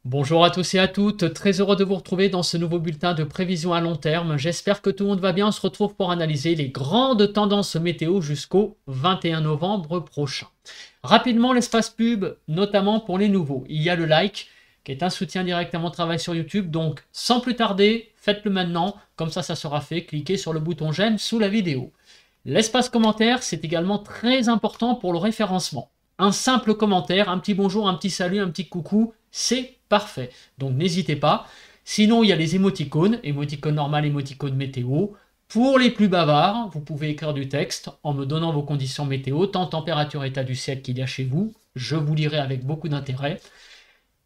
Bonjour à tous et à toutes, très heureux de vous retrouver dans ce nouveau bulletin de prévision à long terme. J'espère que tout le monde va bien. On se retrouve pour analyser les grandes tendances météo jusqu'au 21 novembre prochain. Rapidement, l'espace pub, notamment pour les nouveaux. Il y a le like, qui est un soutien direct à mon travail sur YouTube. Donc, sans plus tarder, faites-le maintenant. Comme ça sera fait. Cliquez sur le bouton j'aime sous la vidéo. L'espace commentaire, c'est également très important pour le référencement. Un simple commentaire, un petit bonjour, un petit salut, un petit coucou, c'est parfait. Donc n'hésitez pas. Sinon, il y a les émoticônes, émoticône normal, émoticône météo. Pour les plus bavards, vous pouvez écrire du texte en me donnant vos conditions météo, temps, température, état du ciel qu'il y a chez vous. Je vous lirai avec beaucoup d'intérêt.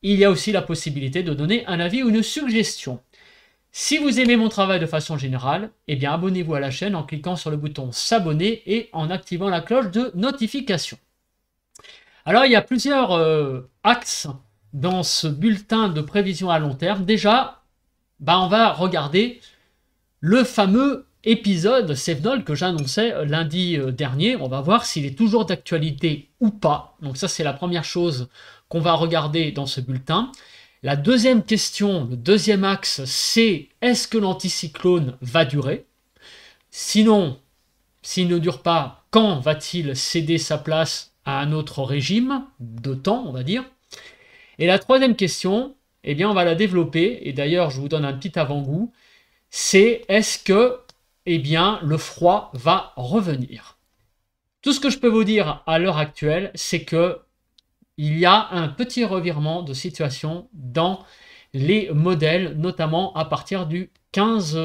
Il y a aussi la possibilité de donner un avis ou une suggestion. Si vous aimez mon travail de façon générale, eh bien abonnez-vous à la chaîne en cliquant sur le bouton s'abonner et en activant la cloche de notification. Alors il y a plusieurs axes dans ce bulletin de prévision à long terme. Déjà, on va regarder le fameux épisode Sevnol que j'annonçais lundi dernier. On va voir s'il est toujours d'actualité ou pas. Donc ça, c'est la première chose qu'on va regarder dans ce bulletin. La deuxième question, le deuxième axe, c'est est-ce que l'anticyclone va durer? Sinon, s'il ne dure pas, quand va-t-il céder sa place à un autre régime de temps, on va dire? Et la troisième question, eh bien, on va la développer, et d'ailleurs, je vous donne un petit avant-goût, c'est est-ce que, eh bien, le froid va revenir? Tout ce que je peux vous dire à l'heure actuelle, c'est que il y a un petit revirement de situation dans les modèles, notamment à partir du 15,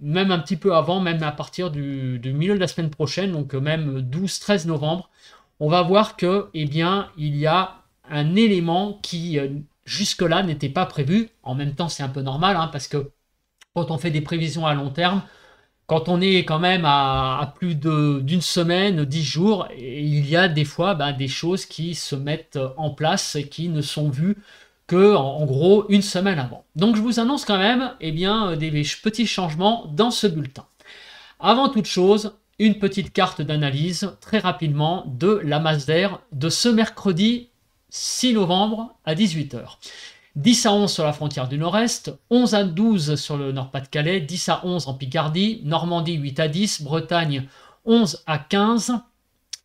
même un petit peu avant, même à partir du milieu de la semaine prochaine, donc même 12-13 novembre, on va voir que, eh bien, il y a un élément qui jusque-là n'était pas prévu. En même temps, c'est un peu normal, hein, parce que quand on fait des prévisions à long terme, quand on est quand même à plus d'une semaine, 10 jours, il y a des fois des choses qui se mettent en place et qui ne sont vues que en gros une semaine avant. Donc je vous annonce quand même des petits changements dans ce bulletin. Avant toute chose, une petite carte d'analyse très rapidement de la masse d'air de ce mercredi 6 novembre à 18h. 10 à 11 sur la frontière du nord-est, 11 à 12 sur le Nord-Pas-de-Calais, 10 à 11 en Picardie, Normandie 8 à 10, Bretagne 11 à 15,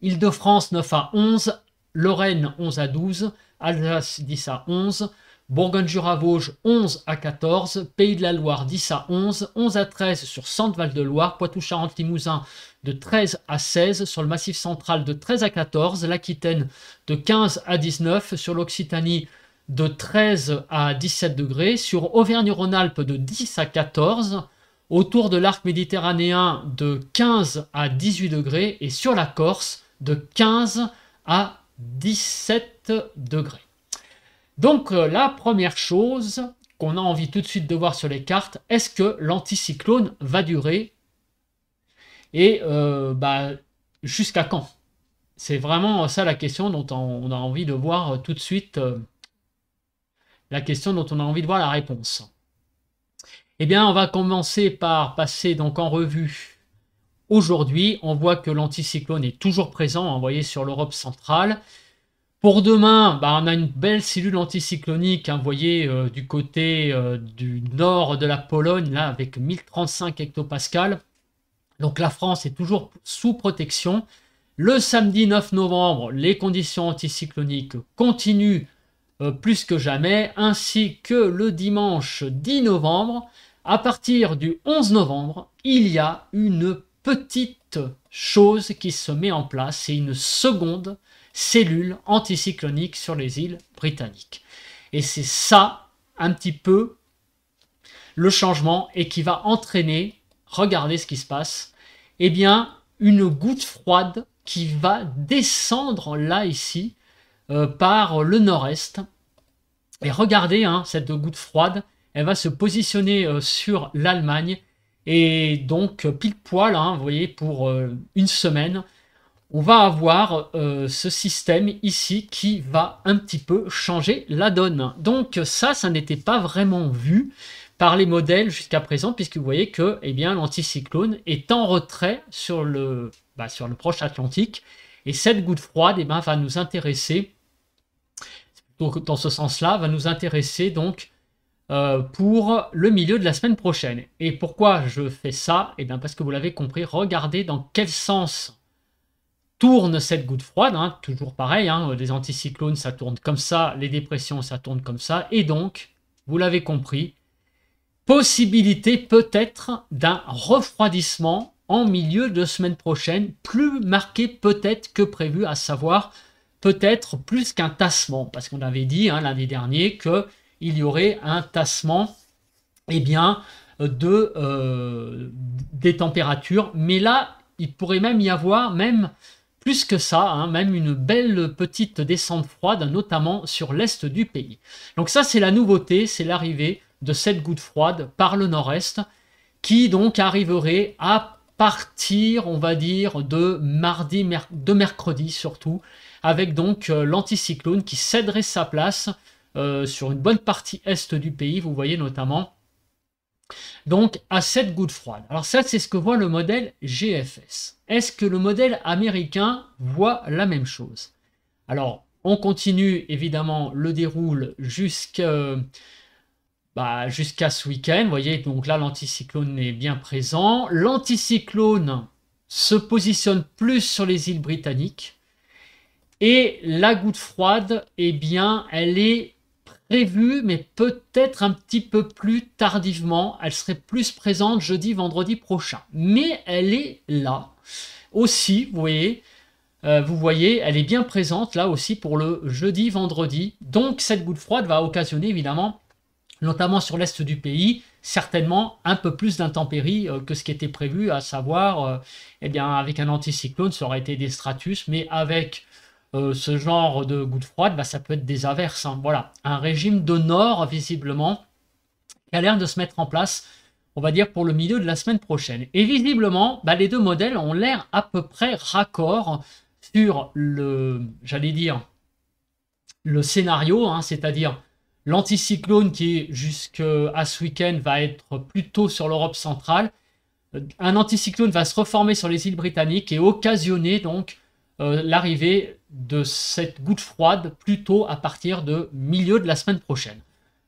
Île-de-France 9 à 11, Lorraine 11 à 12, Alsace 10 à 11, Bourgogne-Jura-Vosges 11 à 14, Pays de la Loire 10 à 11, 11 à 13 sur Centre-Val-de-Loire, Poitou-Charentes-Limousin de 13 à 16, sur le Massif central de 13 à 14, l'Aquitaine de 15 à 19, sur l'Occitanie de 13 à 17 degrés, sur Auvergne-Rhône-Alpes de 10 à 14, autour de l'arc méditerranéen de 15 à 18 degrés et sur la Corse de 15 à 17 degrés. Donc la première chose qu'on a envie tout de suite de voir sur les cartes, est-ce que l'anticyclone va durer et jusqu'à quand? C'est vraiment ça la question dont on a envie de voir tout de suite. La question dont on a envie de voir la réponse. Eh bien, on va commencer par passer donc en revue. Aujourd'hui, on voit que l'anticyclone est toujours présent, envoyé sur l'Europe centrale. Pour demain, on a une belle cellule anticyclonique, vous voyez, du côté du nord de la Pologne, là, avec 1035 hectopascales. Donc la France est toujours sous protection. Le samedi 9 novembre, les conditions anticycloniques continuent plus que jamais, ainsi que le dimanche 10 novembre. À partir du 11 novembre, il y a une petite chose qui se met en place, c'est une seconde cellule anticyclonique sur les îles britanniques. Et c'est ça, un petit peu, le changement, et qui va entraîner, regardez ce qui se passe, eh bien, une goutte froide qui va descendre là, ici, par le nord-est. Et regardez, cette goutte froide, elle va se positionner sur l'Allemagne. Et donc, pile poil, vous voyez, pour une semaine, on va avoir ce système ici qui va un petit peu changer la donne. Donc ça n'était pas vraiment vu par les modèles jusqu'à présent, puisque vous voyez que l'anticyclone est en retrait sur le proche Atlantique. Et cette goutte froide va nous intéresser donc dans ce sens-là, va nous intéresser donc pour le milieu de la semaine prochaine. Et pourquoi je fais ça? Eh bien parce que vous l'avez compris, regardez dans quel sens tourne cette goutte froide, hein, toujours pareil, hein, les anticyclones ça tourne comme ça, les dépressions ça tourne comme ça, et donc, vous l'avez compris, possibilité peut-être d'un refroidissement en milieu de semaine prochaine, plus marqué peut-être que prévu, à savoir peut-être plus qu'un tassement, parce qu'on avait dit hein, lundi dernier qu'il y aurait un tassement eh bien, des températures, mais là, il pourrait même y avoir même plus que ça, hein, même une belle petite descente froide, notamment sur l'est du pays. Donc ça, c'est la nouveauté, c'est l'arrivée de cette goutte froide par le nord-est, qui donc arriverait à partir, on va dire, de mardi, de mercredi surtout, avec donc l'anticyclone qui céderait sa place sur une bonne partie est du pays, vous voyez notamment, donc à cette goutte froide. Alors ça, c'est ce que voit le modèle GFS. Est-ce que le modèle américain voit la même chose? Alors, on continue évidemment le déroule jusqu'à ce week-end. Vous voyez, donc là, l'anticyclone est bien présent. L'anticyclone se positionne plus sur les îles britanniques. Et la goutte froide, eh bien, elle est prévue, mais peut-être un petit peu plus tardivement. Elle serait plus présente jeudi, vendredi prochain. Mais elle est là. Aussi, vous voyez, elle est bien présente là aussi pour le jeudi, vendredi. Donc, cette goutte froide va occasionner évidemment, notamment sur l'est du pays, certainement un peu plus d'intempéries que ce qui était prévu, à savoir, eh bien, avec un anticyclone, ça aurait été des stratus, mais avec ce genre de gouttes froides, ça peut être des averses. Hein. Voilà, un régime de nord, visiblement, qui a l'air de se mettre en place, on va dire, pour le milieu de la semaine prochaine. Et visiblement, les deux modèles ont l'air à peu près raccords sur j'allais dire, le scénario, hein, c'est-à-dire l'anticyclone qui est jusqu'à ce week-end va être plutôt sur l'Europe centrale. Un anticyclone va se reformer sur les îles britanniques et occasionner donc l'arrivée de cette goutte froide plutôt à partir de milieu de la semaine prochaine.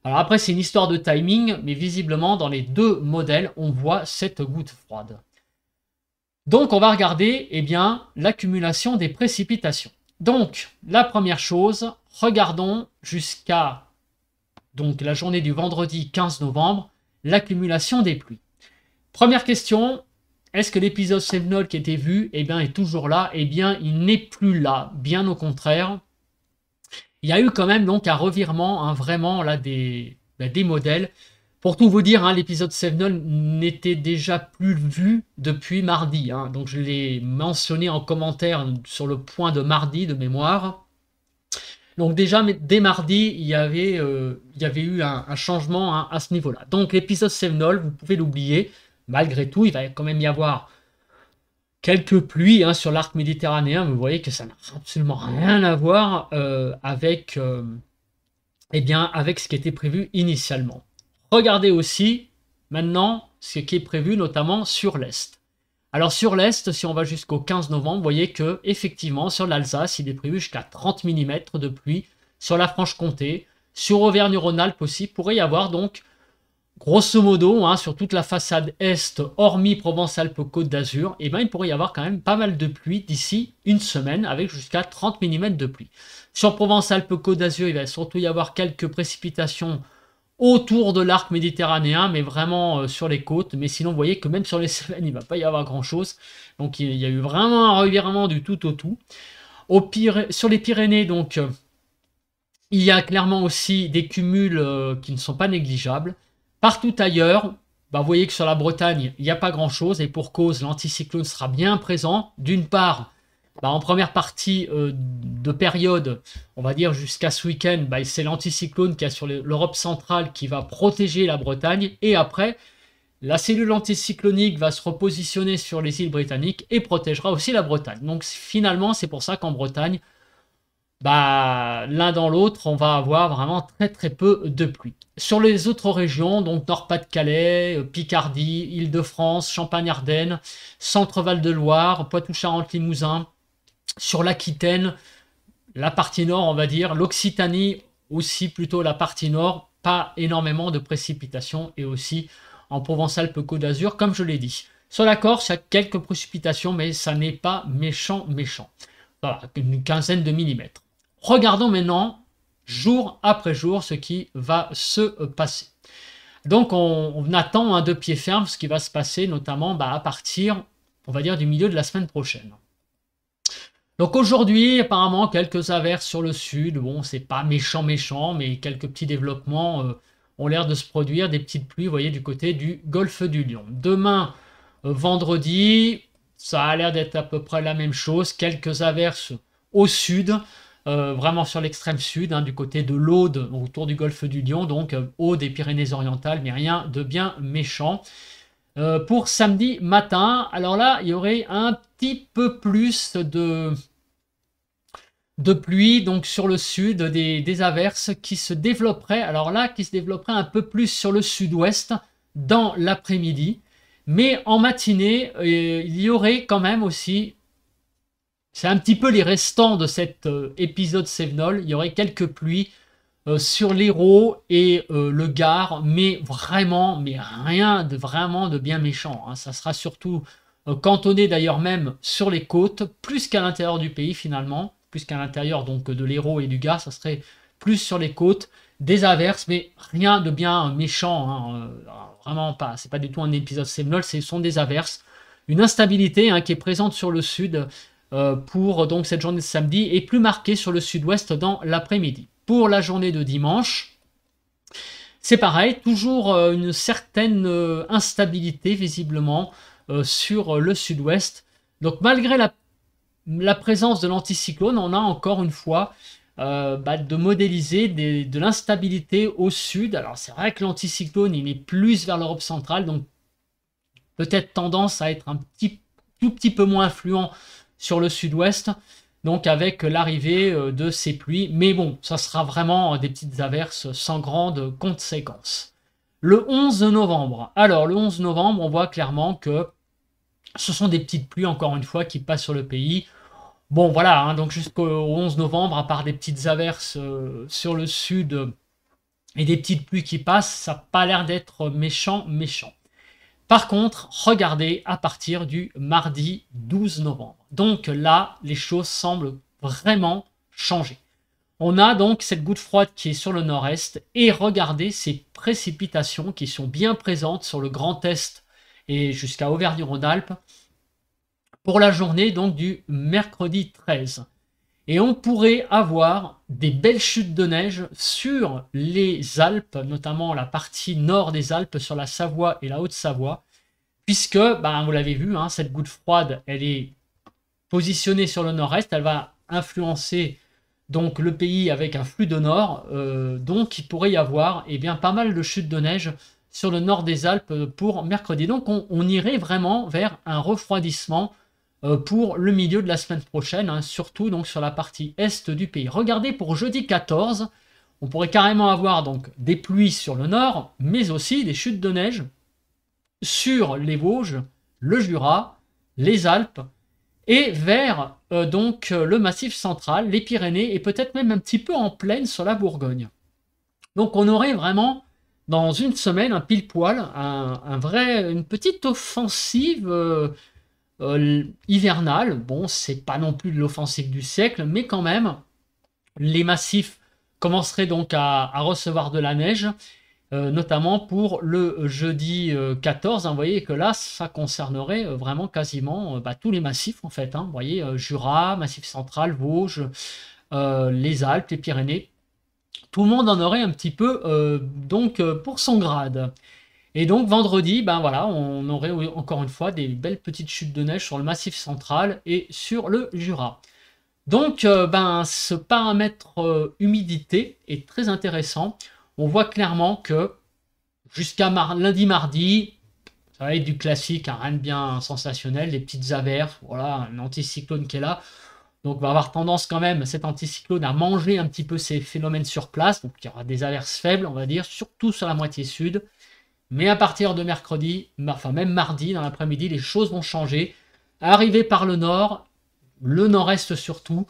Alors après, c'est une histoire de timing, mais visiblement, dans les deux modèles, on voit cette goutte froide. Donc, on va regarder l'accumulation des précipitations. Donc, la première chose, regardons jusqu'à la journée du vendredi 15 novembre, l'accumulation des pluies. Première question, est-ce que l'épisode Sevenol qui était vu est toujours là? Il n'est plus là, bien au contraire. Il y a eu quand même donc un revirement, vraiment là des modèles. Pour tout vous dire, l'épisode Sevenol n'était déjà plus vu depuis mardi. Donc je l'ai mentionné en commentaire sur le point de mardi de mémoire. Donc déjà, dès mardi, il y avait eu un changement à ce niveau-là. Donc l'épisode Sevenol, vous pouvez l'oublier. Malgré tout, il va quand même y avoir quelques pluies sur l'arc méditerranéen. Vous voyez que ça n'a absolument rien à voir avec ce qui était prévu initialement. Regardez aussi maintenant ce qui est prévu notamment sur l'Est. Alors sur l'Est, si on va jusqu'au 15 novembre, vous voyez que effectivement sur l'Alsace, il est prévu jusqu'à 30 mm de pluie. Sur la Franche-Comté, sur Auvergne-Rhône-Alpes aussi, il pourrait y avoir donc grosso modo, sur toute la façade Est, hormis Provence-Alpes-Côte d'Azur, il pourrait y avoir quand même pas mal de pluie d'ici une semaine, avec jusqu'à 30 mm de pluie. Sur Provence-Alpes-Côte d'Azur, il va surtout y avoir quelques précipitations autour de l'arc méditerranéen, mais vraiment sur les côtes. Mais sinon, vous voyez que même sur les semaines, il ne va pas y avoir grand-chose. Donc, il y a eu vraiment un revirement du tout au tout. Sur les Pyrénées, donc, il y a clairement aussi des cumuls qui ne sont pas négligeables. Partout ailleurs, vous voyez que sur la Bretagne, il n'y a pas grand-chose. Et pour cause, l'anticyclone sera bien présent. D'une part, en première partie de période, on va dire jusqu'à ce week-end, c'est l'anticyclone qui est sur l'Europe centrale qui va protéger la Bretagne. Et après, la cellule anticyclonique va se repositionner sur les îles britanniques et protégera aussi la Bretagne. Donc finalement, c'est pour ça qu'en Bretagne, l'un dans l'autre, on va avoir vraiment très très peu de pluie. Sur les autres régions, donc Nord-Pas-de-Calais, Picardie, Île-de-France, Champagne-Ardenne, Centre-Val de Loire, Poitou-Charentes-Limousin, sur l'Aquitaine, la partie nord, on va dire, l'Occitanie aussi plutôt la partie nord, pas énormément de précipitations, et aussi en Provence-Alpes-Côte d'Azur, comme je l'ai dit. Sur la Corse, il y a quelques précipitations, mais ça n'est pas méchant. Voilà, une quinzaine de millimètres. Regardons maintenant, jour après jour, ce qui va se passer. Donc on attend de pied ferme ce qui va se passer, notamment à partir, on va dire, du milieu de la semaine prochaine. Donc aujourd'hui, apparemment, quelques averses sur le sud. Bon, c'est pas méchant, mais quelques petits développements ont l'air de se produire. Des petites pluies, vous voyez, du côté du golfe du Lion. Demain, vendredi, ça a l'air d'être à peu près la même chose. Quelques averses au sud, vraiment sur l'extrême sud, du côté de l'Aude, autour du golfe du Lion. Donc, Aude et Pyrénées-Orientales, mais rien de bien méchant. Pour samedi matin, alors là, il y aurait un petit peu plus de pluie, donc sur le sud, des averses qui se développeraient, alors là, qui se développeraient un peu plus sur le sud-ouest dans l'après-midi. Mais en matinée, il y aurait quand même aussi, c'est un petit peu les restants de cet épisode Cévenol, il y aurait quelques pluies sur l'Hérault et le Gard, mais rien de vraiment de bien méchant. Ça sera surtout cantonné d'ailleurs même sur les côtes, plus qu'à l'intérieur du pays finalement, plus qu'à l'intérieur donc de l'Hérault et du Gard, ça serait plus sur les côtes, des averses, mais rien de bien méchant, vraiment pas. C'est pas du tout un épisode Cévenol, ce sont des averses, une instabilité qui est présente sur le sud pour donc cette journée de samedi et plus marquée sur le sud-ouest dans l'après-midi. Pour la journée de dimanche, c'est pareil, toujours une certaine instabilité visiblement sur le sud-ouest. Donc malgré la présence de l'anticyclone, on a encore une fois de modéliser de l'instabilité au sud. Alors c'est vrai que l'anticyclone, il est plus vers l'Europe centrale, donc peut-être tendance à être un tout petit peu moins influent sur le sud-ouest, donc avec l'arrivée de ces pluies. Mais bon, ça sera vraiment des petites averses sans grande conséquence. Le 11 novembre. Alors, le 11 novembre, on voit clairement que ce sont des petites pluies, encore une fois, qui passent sur le pays. Bon, voilà, donc jusqu'au 11 novembre, à part des petites averses sur le sud et des petites pluies qui passent, ça n'a pas l'air d'être méchant. Par contre, regardez à partir du mardi 12 novembre. Donc là, les choses semblent vraiment changer. On a donc cette goutte froide qui est sur le nord-est et regardez ces précipitations qui sont bien présentes sur le Grand Est et jusqu'à Auvergne-Rhône-Alpes pour la journée donc du mercredi 13. Et on pourrait avoir des belles chutes de neige sur les Alpes, notamment la partie nord des Alpes, sur la Savoie et la Haute-Savoie, puisque, vous l'avez vu, cette goutte froide, elle est positionnée sur le nord-est, elle va influencer donc le pays avec un flux de nord, donc il pourrait y avoir pas mal de chutes de neige sur le nord des Alpes pour mercredi. Donc on irait vraiment vers un refroidissement pour le milieu de la semaine prochaine, surtout donc sur la partie est du pays. Regardez pour jeudi 14, on pourrait carrément avoir donc des pluies sur le nord, mais aussi des chutes de neige sur les Vosges, le Jura, les Alpes et vers donc le Massif central, les Pyrénées et peut-être même un petit peu en plaine sur la Bourgogne. Donc on aurait vraiment dans une semaine un pile poil, une petite offensive hivernale. Bon, c'est pas non plus de l'offensive du siècle, mais quand même, les massifs commenceraient donc à recevoir de la neige, notamment pour le jeudi 14. Vous voyez que là, ça concernerait vraiment quasiment tous les massifs en fait. Vous voyez, Jura, Massif central, Vosges, les Alpes, les Pyrénées. Tout le monde en aurait un petit peu pour son grade. Et donc vendredi, on aurait encore une fois des belles petites chutes de neige sur le Massif central et sur le Jura. Donc ce paramètre humidité est très intéressant. On voit clairement que jusqu'à lundi, mardi, ça va être du classique, rien de bien sensationnel, des petites averses, voilà, un anticyclone qui est là. Donc on va avoir tendance quand même, cet anticyclone, à manger un petit peu ces phénomènes sur place. Donc il y aura des averses faibles, on va dire, surtout sur la moitié sud. Mais à partir de mercredi, même mardi, dans l'après-midi, les choses vont changer. Arriver par le nord, le nord-est surtout,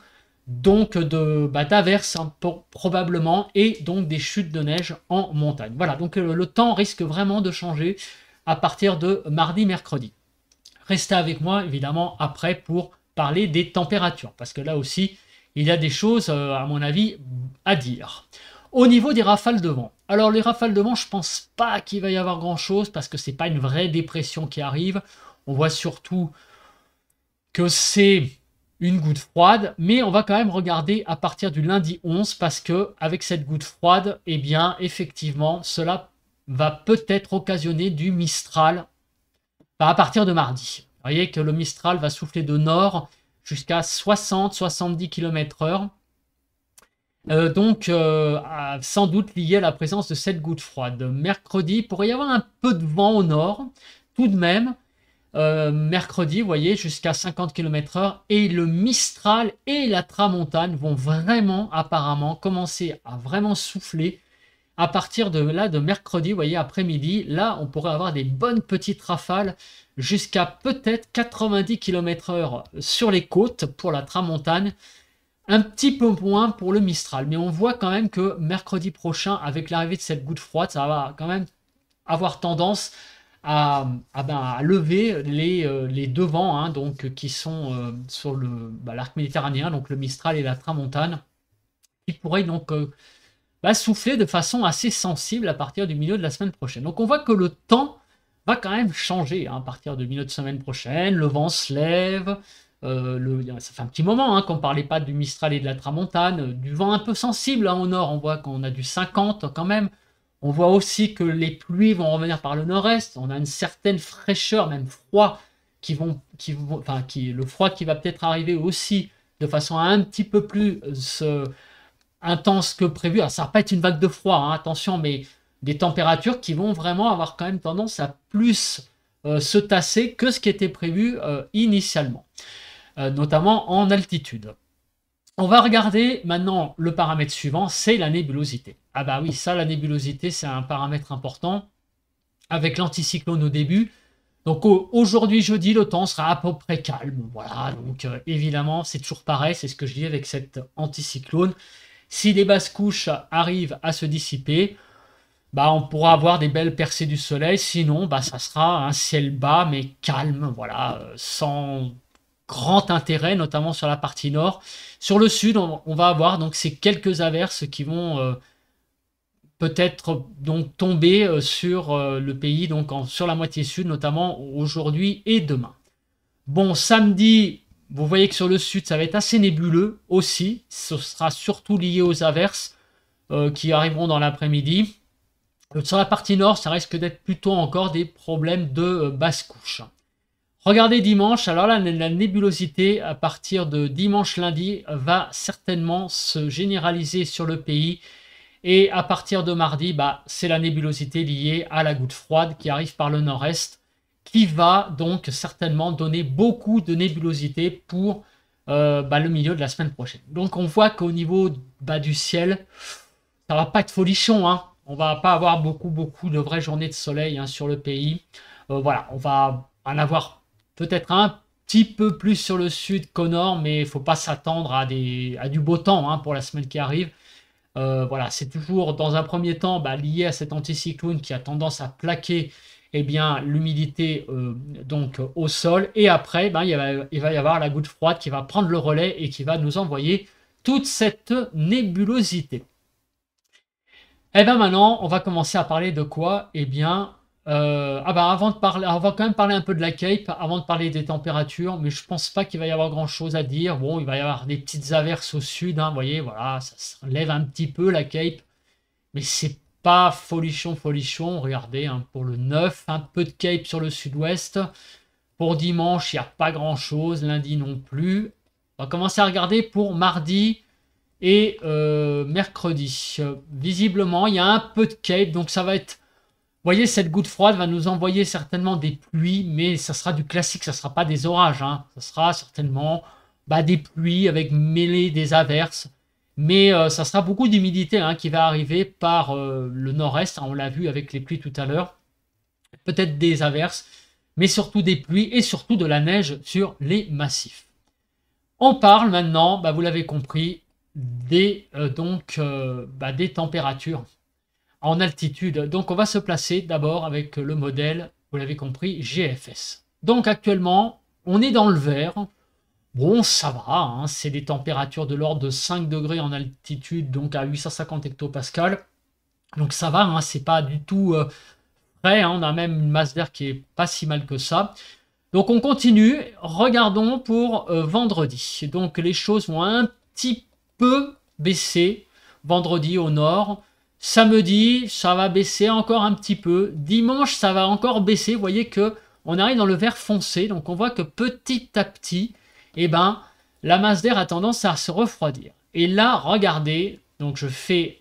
donc d'averses hein, probablement, et donc des chutes de neige en montagne. Voilà, donc le temps risque vraiment de changer à partir de mardi, mercredi. Restez avec moi évidemment après pour parler des températures, parce que là aussi, il y a des choses, à mon avis, à dire. Au niveau des rafales de vent, alors les rafales de vent, je pense pas qu'il va y avoir grand chose, parce que c'est pas une vraie dépression qui arrive. On voit surtout que c'est une goutte froide, mais on va quand même regarder à partir du lundi 11, parce que avec cette goutte froide, eh bien effectivement, cela va peut-être occasionner du Mistral à partir de mardi. Vous voyez que le Mistral va souffler de nord jusqu'à 60-70 km/h. Donc, sans doute lié à la présence de cette goutte froide. Mercredi, il pourrait y avoir un peu de vent au nord, tout de même. Mercredi, vous voyez, jusqu'à 50 km/h. Et le Mistral et la Tramontane vont vraiment, apparemment, commencer à vraiment souffler à partir de là, de mercredi, vous voyez, après-midi. Là, on pourrait avoir des bonnes petites rafales jusqu'à peut-être 90 km/h sur les côtes pour la Tramontane. Un petit peu moins pour le Mistral, mais on voit quand même que mercredi prochain, avec l'arrivée de cette goutte froide, ça va quand même avoir tendance à lever les deux vents hein, donc, qui sont sur l'arc méditerranéen, donc le Mistral et la Tramontane, qui pourraient donc souffler de façon assez sensible à partir du milieu de la semaine prochaine. Donc on voit que le temps va quand même changer hein, à partir du milieu de semaine prochaine, le vent se lève. Ça fait un petit moment hein, qu'on ne parlait pas du Mistral et de la Tramontane, du vent un peu sensible hein, au nord, on voit qu'on a du 50 quand même. On voit aussi que les pluies vont revenir par le nord-est, on a une certaine fraîcheur, même froid, le froid qui va peut-être arriver aussi de façon un petit peu plus intense que prévu. Alors, ça va pas être une vague de froid, hein, attention, mais des températures qui vont vraiment avoir quand même tendance à plus se tasser que ce qui était prévu initialement. Notamment en altitude. On va regarder maintenant le paramètre suivant, c'est la nébulosité. Ah bah oui, ça, la nébulosité, c'est un paramètre important avec l'anticyclone au début. Donc aujourd'hui, jeudi, le temps sera à peu près calme. Voilà, donc évidemment, c'est toujours pareil, c'est ce que je dis avec cet anticyclone. Si les basses couches arrivent à se dissiper, on pourra avoir des belles percées du soleil. Sinon, ça sera un ciel bas, mais calme, voilà, sans grand intérêt, notamment sur la partie nord. Sur le sud, on va avoir donc ces quelques averses qui vont peut-être donc tomber sur le pays, donc sur la moitié sud, notamment aujourd'hui et demain. Bon, samedi, vous voyez que sur le sud, ça va être assez nébuleux aussi. Ce sera surtout lié aux averses qui arriveront dans l'après-midi. Sur la partie nord, ça risque d'être plutôt encore des problèmes de basse couche. Regardez dimanche, alors là, la nébulosité à partir de dimanche-lundi va certainement se généraliser sur le pays. Et à partir de mardi, c'est la nébulosité liée à la goutte froide qui arrive par le nord-est, qui va donc certainement donner beaucoup de nébulosité pour le milieu de la semaine prochaine. Donc on voit qu'au niveau du ciel, ça va pas être folichon, hein. On va pas avoir beaucoup de vraies journées de soleil hein, sur le pays. Voilà, on va en avoir peut-être un petit peu plus sur le sud qu'au nord, mais il ne faut pas s'attendre à du beau temps hein, pour la semaine qui arrive. Voilà, c'est toujours dans un premier temps lié à cet anticyclone qui a tendance à plaquer l'humidité donc au sol. Et après, il va y avoir la goutte froide qui va prendre le relais et qui va nous envoyer toute cette nébulosité. Et maintenant, on va commencer à parler de quoi? Avant de parler, on va quand même parler un peu de la Cape, avant de parler des températures, mais je pense pas qu'il va y avoir grand chose à dire. Bon, il va y avoir des petites averses au sud, hein, vous voyez, voilà, ça se lève un petit peu la Cape, mais c'est pas folichon. Regardez, hein, pour le 9, un peu de Cape sur le sud-ouest. Pour dimanche, il n'y a pas grand chose, lundi non plus. On va commencer à regarder pour mardi et mercredi. Visiblement, il y a un peu de Cape, donc ça va être... Vous voyez, cette goutte froide va nous envoyer certainement des pluies, mais ça sera du classique, ça ne sera pas des orages. Hein. Ça sera certainement des pluies avec mêlées des averses. Mais ça sera beaucoup d'humidité hein, qui va arriver par le nord-est. Hein, on l'a vu avec les pluies tout à l'heure. Peut-être des averses, mais surtout des pluies et surtout de la neige sur les massifs. On parle maintenant, vous l'avez compris, des températures en altitude. Donc on va se placer d'abord avec le modèle, vous l'avez compris, GFS. Donc actuellement, on est dans le vert. Bon, ça va, hein, c'est des températures de l'ordre de 5 degrés en altitude, donc à 850 hectopascales. Donc ça va, hein, c'est pas du tout frais, hein, on a même une masse d'air qui est pas si mal que ça. Donc on continue, regardons pour vendredi. Donc les choses vont un petit peu baisser vendredi au nord. Samedi, ça va baisser encore un petit peu. Dimanche, ça va encore baisser. Vous voyez que on arrive dans le vert foncé. Donc on voit que petit à petit, la masse d'air a tendance à se refroidir. Et là, regardez, donc je fais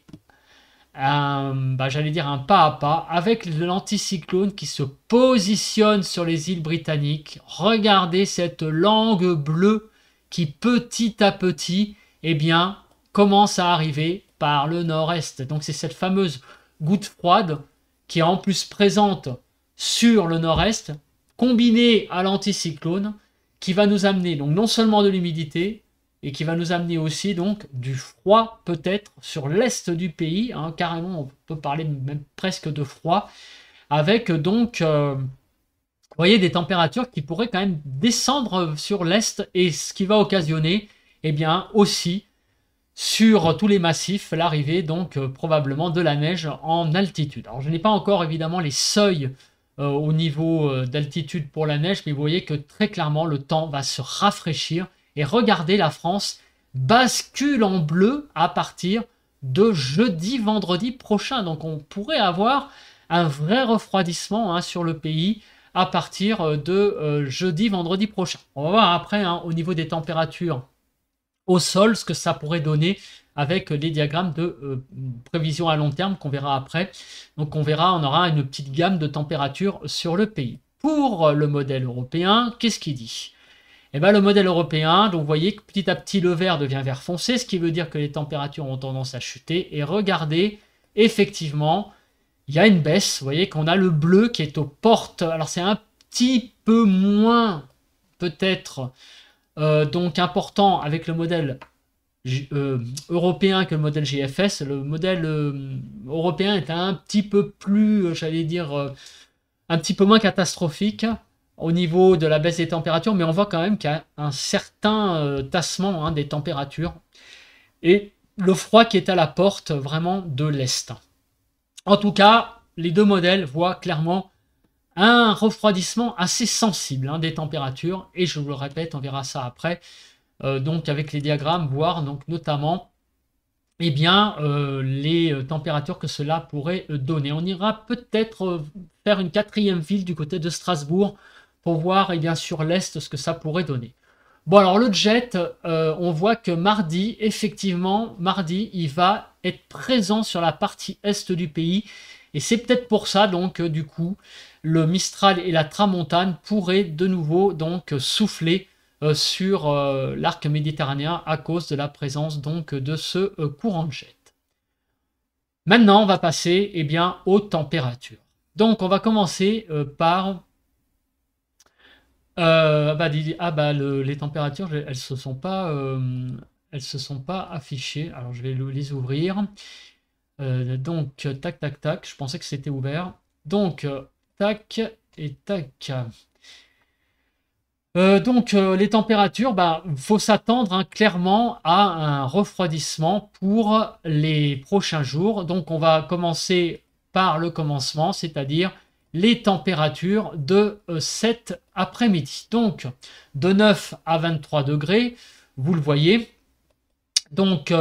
j'allais dire un pas à pas, avec l'anticyclone qui se positionne sur les îles britanniques. Regardez cette langue bleue qui petit à petit, commence à arriver par le nord-est. Donc c'est cette fameuse goutte froide qui est en plus présente sur le nord-est, combinée à l'anticyclone, qui va nous amener donc non seulement de l'humidité, et qui va nous amener aussi donc du froid peut-être sur l'est du pays, hein, carrément on peut parler même presque de froid, avec donc vous voyez des températures qui pourraient quand même descendre sur l'est, et ce qui va occasionner aussi sur tous les massifs l'arrivée donc probablement de la neige en altitude. Alors je n'ai pas encore évidemment les seuils au niveau d'altitude pour la neige, mais vous voyez que très clairement le temps va se rafraîchir. Et regardez, la France bascule en bleu à partir de jeudi, vendredi prochain. Donc on pourrait avoir un vrai refroidissement sur le pays à partir de jeudi, vendredi prochain. On va voir après au niveau des températures au sol ce que ça pourrait donner avec les diagrammes de prévision à long terme qu'on verra après. Donc on aura une petite gamme de températures sur le pays. Pour le modèle européen, qu'est-ce qu'il dit ? Le modèle européen, donc vous voyez que petit à petit le vert devient vert foncé, ce qui veut dire que les températures ont tendance à chuter. Et regardez, effectivement, il y a une baisse. Vous voyez qu'on a le bleu qui est aux portes. Alors c'est un petit peu moins peut-être donc important avec le modèle européen que le modèle GFS. Le modèle européen est un petit peu plus, j'allais dire, un petit peu moins catastrophique au niveau de la baisse des températures, mais on voit quand même qu'il y a un certain tassement des températures et le froid qui est à la porte vraiment de l'Est. En tout cas, les deux modèles voient clairement un refroidissement assez sensible des températures, et je vous le répète, on verra ça après, donc avec les diagrammes, voir donc notamment les températures que cela pourrait donner. On ira peut-être faire une quatrième ville du côté de Strasbourg pour voir sur l'est ce que ça pourrait donner. Bon, alors le jet, on voit que mardi, effectivement, il va être présent sur la partie est du pays, et c'est peut-être pour ça donc du coup le Mistral et la Tramontane pourraient de nouveau donc souffler sur l'arc méditerranéen à cause de la présence donc de ce courant de jet. Maintenant, on va passer aux températures. Donc on va commencer par les températures, elles se sont pas affichées. Alors je vais les ouvrir. Donc tac tac tac. Je pensais que c'était ouvert. Donc tac et tac. Les températures, faut s'attendre clairement à un refroidissement pour les prochains jours. Donc on va commencer par le commencement, c'est-à-dire les températures de cet après-midi. Donc de 9 à 23 degrés, vous le voyez. Donc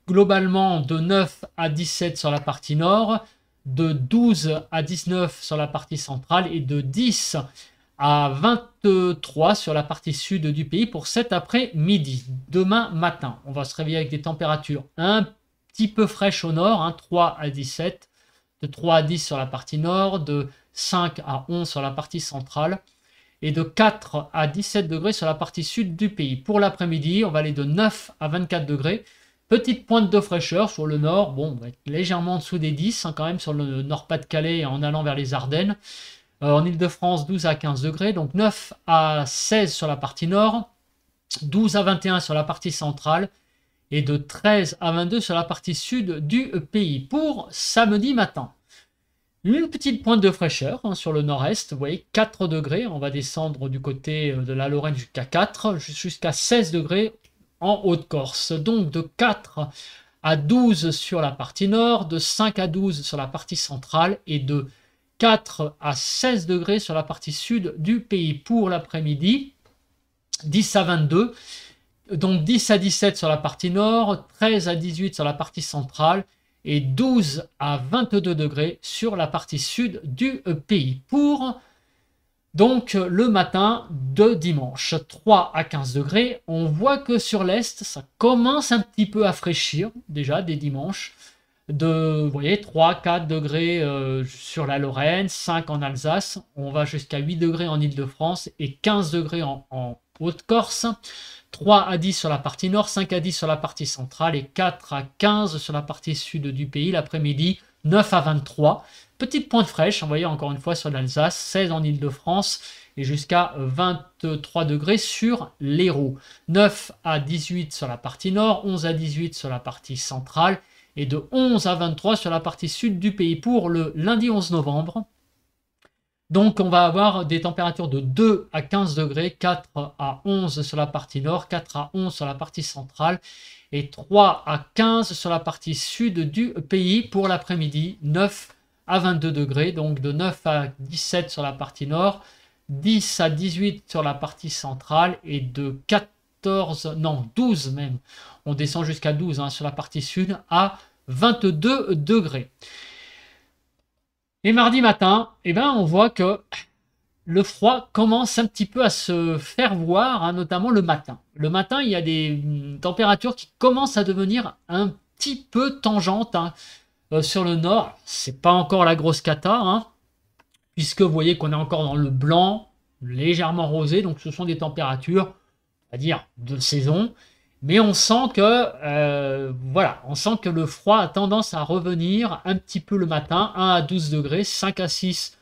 globalement de 9 à 17 sur la partie nord, de 12 à 19 sur la partie centrale et de 10 à 23 sur la partie sud du pays pour cet après-midi. Demain matin, on va se réveiller avec des températures un petit peu fraîches au nord, 3 à 17, de 3 à 10 sur la partie nord, de 5 à 11 sur la partie centrale et de 4 à 17 degrés sur la partie sud du pays. Pour l'après-midi, on va aller de 9 à 24 degrés. Petite pointe de fraîcheur sur le nord, bon, on va être légèrement en dessous des 10 quand même sur le nord-Pas-de-Calais en allant vers les Ardennes. En Ile-de-France, 12 à 15 degrés, donc 9 à 16 sur la partie nord, 12 à 21 sur la partie centrale et de 13 à 22 sur la partie sud du pays. Pour samedi matin, une petite pointe de fraîcheur sur le nord-est, vous voyez 4 degrés, on va descendre du côté de la Lorraine jusqu'à 4, jusqu'à 16 degrés en Haute-Corse. Donc de 4 à 12 sur la partie nord, de 5 à 12 sur la partie centrale et de 4 à 16 degrés sur la partie sud du pays. Pour l'après-midi, 10 à 22, donc 10 à 17 sur la partie nord, 13 à 18 sur la partie centrale et 12 à 22 degrés sur la partie sud du pays. Pour donc le matin de dimanche, 3 à 15 degrés, on voit que sur l'est, ça commence un petit peu à fraîchir déjà dès dimanche. Vous voyez, 3-4 degrés sur la Lorraine, 5 en Alsace, on va jusqu'à 8 degrés en Île-de-France et 15 degrés en Haute-Corse, 3 à 10 sur la partie nord, 5 à 10 sur la partie centrale et 4 à 15 sur la partie sud du pays. L'après-midi, 9 à 23. Petite pointe fraîche, vous voyez encore une fois sur l'Alsace, 16 en Île-de-France et jusqu'à 23 degrés sur l'Hérault. 9 à 18 sur la partie nord, 11 à 18 sur la partie centrale et de 11 à 23 sur la partie sud du pays. Pour le lundi 11 novembre, donc on va avoir des températures de 2 à 15 degrés, 4 à 11 sur la partie nord, 4 à 11 sur la partie centrale et 3 à 15 sur la partie sud du pays. Pour l'après-midi, 9 à 22 degrés, donc de 9 à 17 sur la partie nord, 10 à 18 sur la partie centrale et de 12 même, on descend jusqu'à 12 sur la partie sud, à 22 degrés. Et mardi matin, on voit que le froid commence un petit peu à se faire voir, notamment le matin. Le matin, il y a des températures qui commencent à devenir un petit peu tangentes sur le nord. C'est pas encore la grosse cata, puisque vous voyez qu'on est encore dans le blanc, légèrement rosé, donc ce sont des températures, on va dire, de saison. Mais on sent que on sent que le froid a tendance à revenir un petit peu le matin, 1 à 12 degrés, 5 à 6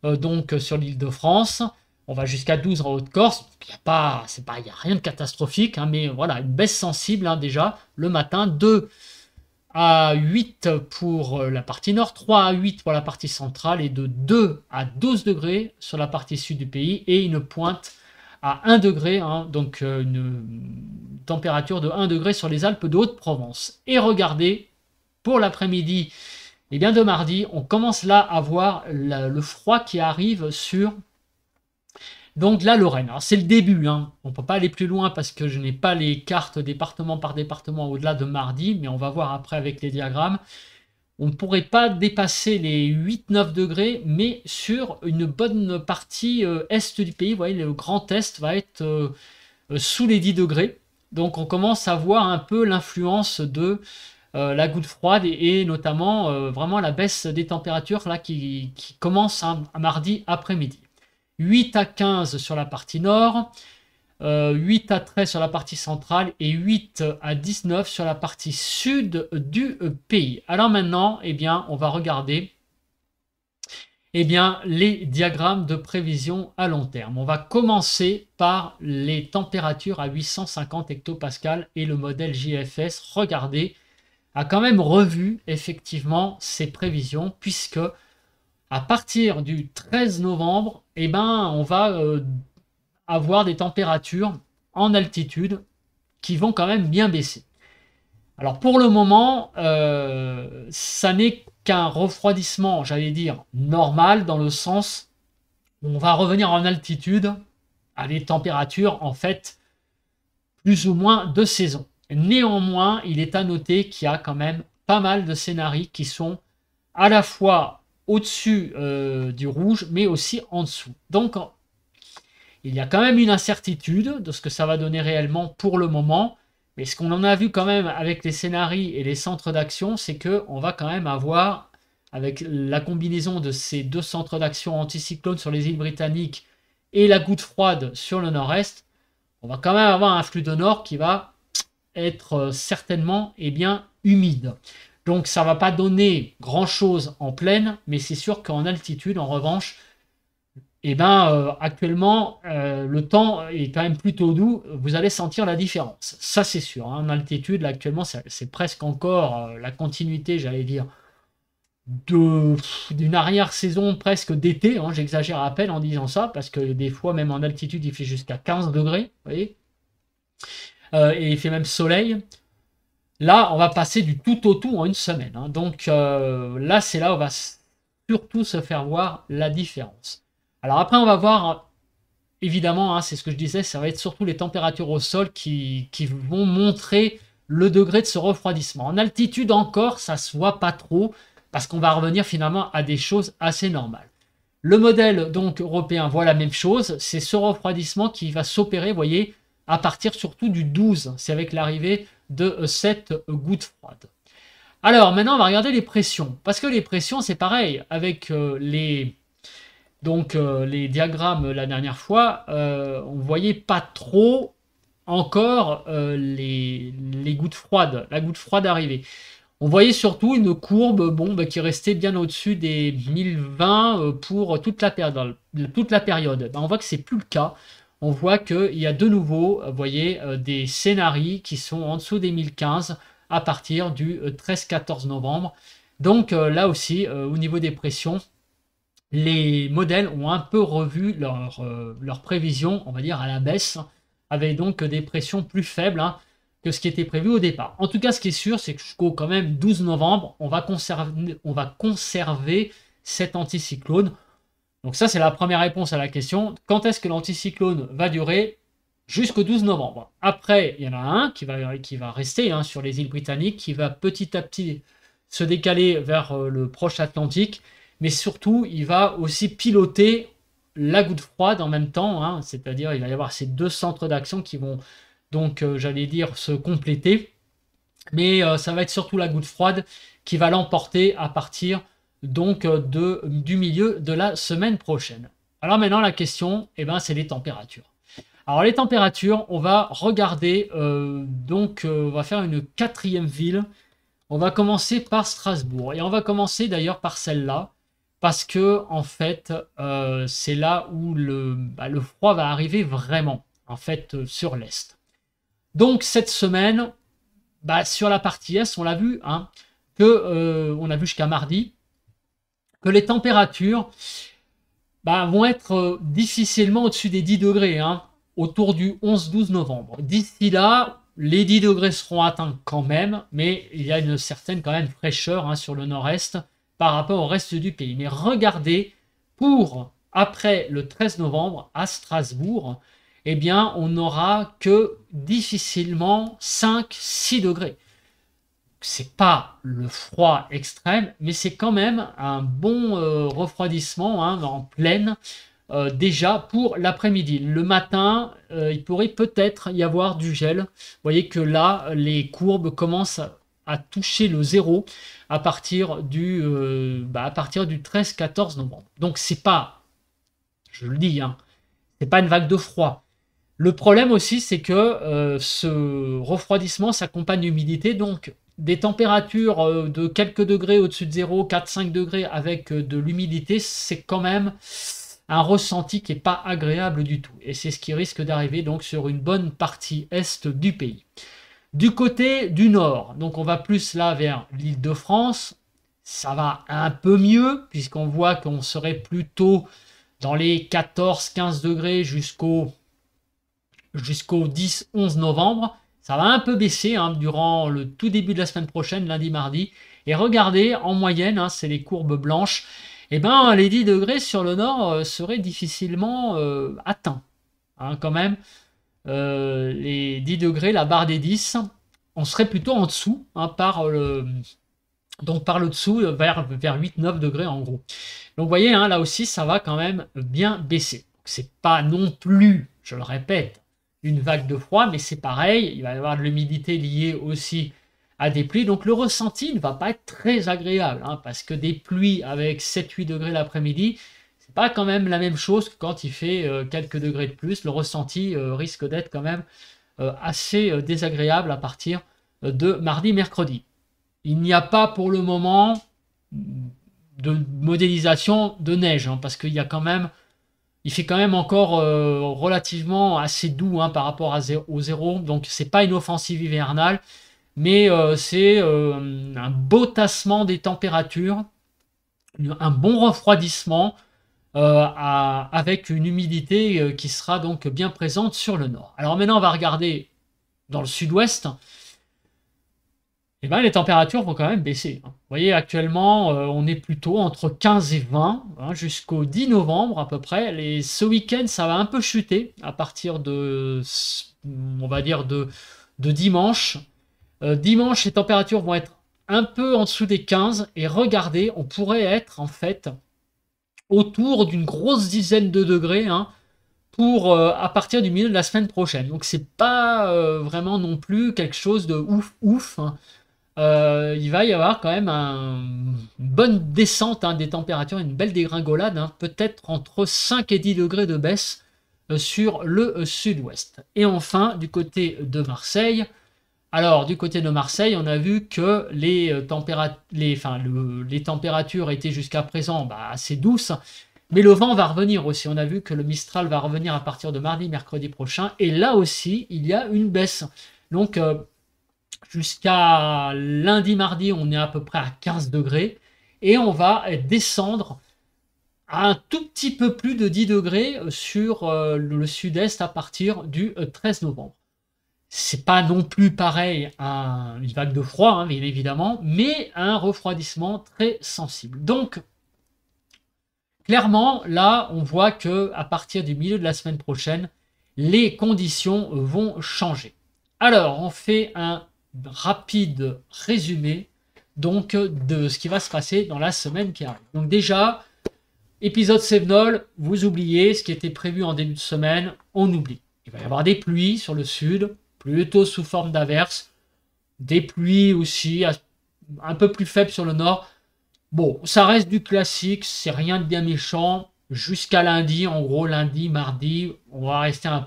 donc sur l'Île-de-France. On va jusqu'à 12 en Haute-Corse. Il n'y a rien de catastrophique, mais voilà, une baisse sensible déjà le matin. 2 à 8 pour la partie nord, 3 à 8 pour la partie centrale et de 2 à 12 degrés sur la partie sud du pays et une pointe à 1 degré, donc une température de 1 degré sur les Alpes de Haute-Provence. Et regardez, pour l'après-midi, de mardi, on commence là à voir le froid qui arrive sur donc la Lorraine. Alors c'est le début, on ne peut pas aller plus loin parce que je n'ai pas les cartes département par département au-delà de mardi, mais on va voir après avec les diagrammes. On ne pourrait pas dépasser les 8-9 degrés, mais sur une bonne partie est du pays, vous voyez, le grand est va être sous les 10 degrés. Donc on commence à voir un peu l'influence de la goutte froide et notamment vraiment la baisse des températures là, qui commence à mardi après-midi. 8 à 15 sur la partie nord, 8 à 13 sur la partie centrale et 8 à 19 sur la partie sud du pays. Alors maintenant, on va regarder les diagrammes de prévision à long terme. On va commencer par les températures à 850 hectopascales et le modèle JFS, regardez, a quand même revu effectivement ces prévisions puisque à partir du 13 novembre, on va avoir des températures en altitude qui vont quand même bien baisser. Alors pour le moment, ça n'est qu'un refroidissement, j'allais dire, normal, dans le sens où on va revenir en altitude à des températures, en fait, plus ou moins de saison. Néanmoins, il est à noter qu'il y a quand même pas mal de scénarios qui sont à la fois au-dessus du rouge, mais aussi en dessous. Donc, il y a quand même une incertitude de ce que ça va donner réellement pour le moment. Mais ce qu'on en a vu quand même avec les scénarios et les centres d'action, c'est qu'on va quand même avoir, avec la combinaison de ces deux centres d'action anticyclone sur les îles britanniques et la goutte froide sur le nord-est, on va quand même avoir un flux de nord qui va être certainement humide. Donc ça ne va pas donner grand-chose en plaine, mais c'est sûr qu'en altitude, en revanche, et ben actuellement le temps est quand même plutôt doux, vous allez sentir la différence. Ça c'est sûr, hein. En altitude, là, actuellement, c'est presque encore la continuité, j'allais dire, d'une arrière-saison presque d'été, hein. J'exagère à peine en disant ça, parce que des fois, même en altitude, il fait jusqu'à 15 degrés, vous voyez, et il fait même soleil. Là, on va passer du tout au tout en une semaine, hein. Donc là, c'est là où on va surtout se faire voir la différence. Alors après, on va voir, évidemment, hein, c'est ce que je disais, ça va être surtout les températures au sol qui vont montrer le degré de ce refroidissement. En altitude encore, ça se voit pas trop, parce qu'on va revenir finalement à des choses assez normales. Le modèle donc européen voit la même chose, c'est ce refroidissement qui va s'opérer, vous voyez, à partir surtout du 12, c'est avec l'arrivée de cette goutte froide. Alors maintenant on va regarder les pressions, parce que les pressions c'est pareil, avec les diagrammes la dernière fois, on ne voyait pas trop encore les gouttes froides, la goutte froide arriver. On voyait surtout une courbe qui restait bien au-dessus des 1020 pour toute la période. Ben, on voit que c'est plus le cas. On voit qu'il y a de nouveau, vous voyez, des scénarios qui sont en dessous des 1015 à partir du 13-14 novembre. Donc là aussi, au niveau des pressions, les modèles ont un peu revu leur prévision, on va dire, à la baisse, avec donc des pressions plus faibles, hein, que ce qui était prévu au départ. En tout cas, ce qui est sûr, c'est que jusqu'au quand même 12 novembre, on va conserver cet anticyclone. Donc ça, c'est la première réponse à la question. Quand est-ce que l'anticyclone va durer? Jusqu'au 12 novembre. Après, il y en a un qui va rester, hein, sur les îles britanniques, qui va petit à petit se décaler vers le proche Atlantique, mais surtout, il va aussi piloter la goutte froide en même temps, hein, c'est-à-dire il va y avoir ces deux centres d'action qui vont donc, j'allais dire, se compléter, mais ça va être surtout la goutte froide qui va l'emporter à partir donc du milieu de la semaine prochaine. Alors maintenant, la question, c'est les températures. Alors les températures, on va regarder, on va faire une quatrième ville. On va commencer par Strasbourg. Et on va commencer d'ailleurs par celle-là, parce que en fait, c'est là où le froid va arriver vraiment, en fait, sur l'Est. Donc cette semaine, sur la partie Est, on l'a vu, hein, on a vu jusqu'à mardi, que les températures vont être difficilement au-dessus des 10 degrés, hein, autour du 11-12 novembre. D'ici là, les 10 degrés seront atteints quand même, mais il y a une certaine quand même fraîcheur, hein, sur le nord-est par rapport au reste du pays. Mais regardez, pour après le 13 novembre à Strasbourg, on n'aura que difficilement 5-6 degrés. C'est pas le froid extrême, mais c'est quand même un bon refroidissement, hein, en pleine, déjà pour l'après-midi. Le matin, il pourrait peut-être y avoir du gel. Vous voyez que là, les courbes commencent à toucher le zéro à partir du 13-14 novembre. Donc c'est pas, je le dis, hein, c'est pas une vague de froid. Le problème aussi, c'est que ce refroidissement s'accompagne d'humidité, donc des températures de quelques degrés au-dessus de 0, 4-5 degrés avec de l'humidité, c'est quand même un ressenti qui n'est pas agréable du tout. Et c'est ce qui risque d'arriver donc sur une bonne partie est du pays. Du côté du nord, donc on va plus là vers l'Île-de-France, ça va un peu mieux, puisqu'on voit qu'on serait plutôt dans les 14-15 degrés jusqu'au 10-11 novembre. Ça va un peu baisser, hein, durant le tout début de la semaine prochaine, lundi, mardi. Et regardez, en moyenne, hein, c'est les courbes blanches, les 10 degrés sur le nord seraient difficilement atteints, hein, quand même. Les 10 degrés, la barre des 10, on serait plutôt en dessous, hein, par le dessous, vers 8-9 degrés en gros. Donc vous voyez, hein, là aussi, ça va quand même bien baisser. C'est pas non plus, je le répète, une vague de froid, mais c'est pareil, il va y avoir de l'humidité liée aussi à des pluies, donc le ressenti ne va pas être très agréable, hein, parce que des pluies avec 7-8 degrés l'après-midi, c'est pas quand même la même chose que quand il fait quelques degrés de plus. Le ressenti risque d'être quand même assez désagréable à partir de mardi, mercredi. Il n'y a pas pour le moment de modélisation de neige, hein, parce qu'il y a quand même Il fait quand même encore relativement assez doux hein, par rapport au 0. Donc c'est pas une offensive hivernale, mais c'est un beau tassement des températures, un bon refroidissement avec une humidité qui sera donc bien présente sur le nord. Alors maintenant on va regarder dans le sud-ouest. Et ben, les températures vont quand même baisser. Vous voyez, actuellement, on est plutôt entre 15 et 20 hein, jusqu'au 10 novembre à peu près. Ce week-end, ça va un peu chuter à partir de, on va dire, de dimanche. Dimanche, les températures vont être un peu en dessous des 15. Et regardez, on pourrait être en fait autour d'une grosse dizaine de degrés hein, pour à partir du milieu de la semaine prochaine. Donc c'est pas vraiment non plus quelque chose de ouf. Hein. Il va y avoir quand même une bonne descente hein, des températures, une belle dégringolade, hein, peut-être entre 5 et 10 degrés de baisse sur le sud-ouest. Et enfin, du côté de Marseille, alors du côté de Marseille, on a vu que les températures étaient jusqu'à présent assez douces, mais le vent va revenir aussi. On a vu que le Mistral va revenir à partir de mardi, mercredi prochain, et là aussi, il y a une baisse. Donc, jusqu'à lundi, mardi, on est à peu près à 15 degrés. Et on va descendre à un tout petit peu plus de 10 degrés sur le sud-est à partir du 13 novembre. C'est pas non plus pareil à une vague de froid, hein, bien évidemment, mais un refroidissement très sensible. Donc, clairement, là, on voit que à partir du milieu de la semaine prochaine, les conditions vont changer. Alors, on fait un rapide résumé donc de ce qui va se passer dans la semaine qui arrive. Donc déjà, épisode Sévenol, vous oubliez ce qui était prévu en début de semaine, on oublie. Il va y avoir des pluies sur le sud, plutôt sous forme d'averses, des pluies aussi un peu plus faibles sur le nord. Bon, ça reste du classique, c'est rien de bien méchant. Jusqu'à lundi, en gros lundi, mardi, on va rester à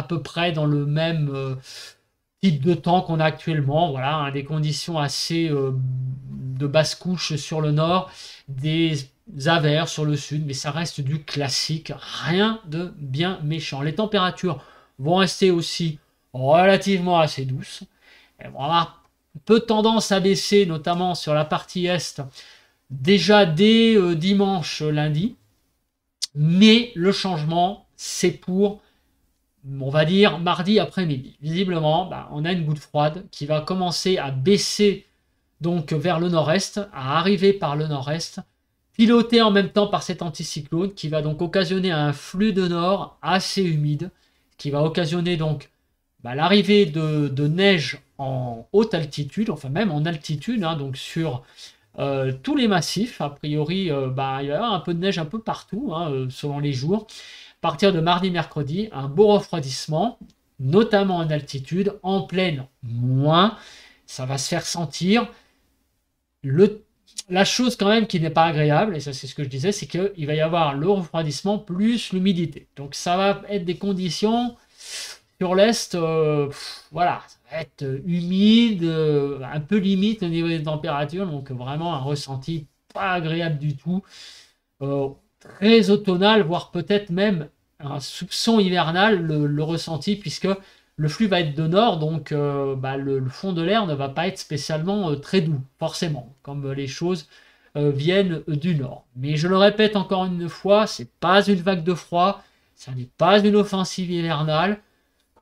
peu près dans le même type de temps qu'on a actuellement. Voilà, hein, des conditions assez de basse couche sur le nord, des averses sur le sud, mais ça reste du classique, rien de bien méchant. Les températures vont rester aussi relativement assez douces. Elles vont avoir peu tendance à baisser, notamment sur la partie est, déjà dès dimanche, lundi. Mais le changement, c'est pour on va dire mardi après-midi. Visiblement, on a une goutte froide qui va commencer à baisser donc vers le nord-est, à arriver par le nord-est, piloté en même temps par cet anticyclone qui va donc occasionner un flux de nord assez humide, qui va occasionner donc l'arrivée de neige en haute altitude, enfin même en altitude, hein, donc sur tous les massifs. A priori, il va y avoir un peu de neige un peu partout, hein, selon les jours. À partir de mardi, mercredi, un beau refroidissement, notamment en altitude, en plaine moins. Ça va se faire sentir. La chose quand même qui n'est pas agréable, et ça c'est ce que je disais, c'est qu'il va y avoir le refroidissement plus l'humidité. Donc ça va être des conditions sur l'est, voilà, ça va être humide, un peu limite au niveau des températures, donc vraiment un ressenti pas agréable du tout. Très automnal, voire peut-être même un soupçon hivernal, le ressenti, puisque le flux va être de nord, donc le fond de l'air ne va pas être spécialement très doux, forcément, comme les choses viennent du nord. Mais je le répète encore une fois, c'est pas une vague de froid, ça n'est pas une offensive hivernale,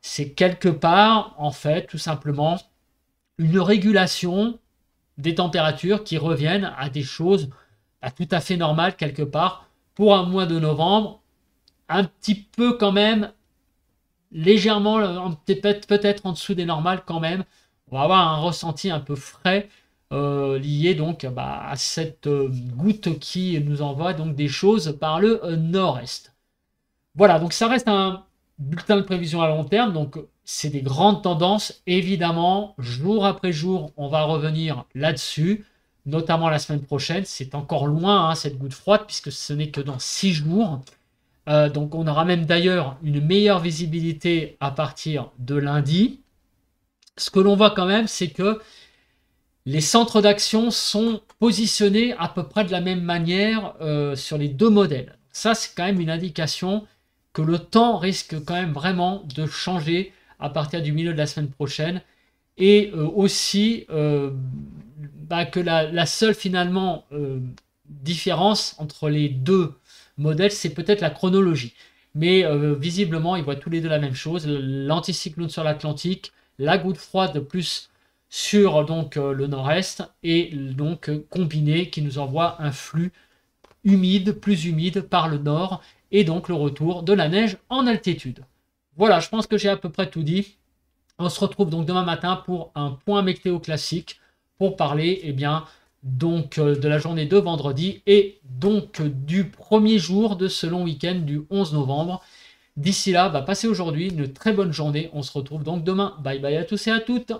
c'est quelque part, en fait, tout simplement, une régulation des températures qui reviennent à des choses tout à fait normales quelque part pour un mois de novembre, un petit peu quand même, légèrement, peut-être en dessous des normales quand même. On va avoir un ressenti un peu frais lié donc à cette goutte qui nous envoie donc des choses par le nord-est. Voilà, donc ça reste un bulletin de prévision à long terme, donc c'est des grandes tendances. Évidemment, jour après jour, on va revenir là-dessus, notamment la semaine prochaine. C'est encore loin, hein, cette goutte froide, puisque ce n'est que dans 6 jours. Donc on aura même d'ailleurs une meilleure visibilité à partir de lundi. Ce que l'on voit quand même, c'est que les centres d'action sont positionnés à peu près de la même manière sur les deux modèles. ça c'est quand même une indication que le temps risque quand même vraiment de changer à partir du milieu de la semaine prochaine. Et aussi que la seule finalement différence entre les deux modèles, c'est peut-être la chronologie. Mais visiblement, ils voient tous les deux la même chose. L'anticyclone sur l'Atlantique, la goutte froide plus sur donc le nord-est, et donc combiné qui nous envoie un flux humide, plus humide par le nord, et donc le retour de la neige en altitude. Voilà, je pense que j'ai à peu près tout dit. On se retrouve donc demain matin pour un point météo classique pour parler donc de la journée de vendredi et donc du premier jour de ce long week-end du 11 novembre. D'ici là, passez aujourd'hui une très bonne journée. On se retrouve donc demain. Bye bye à tous et à toutes.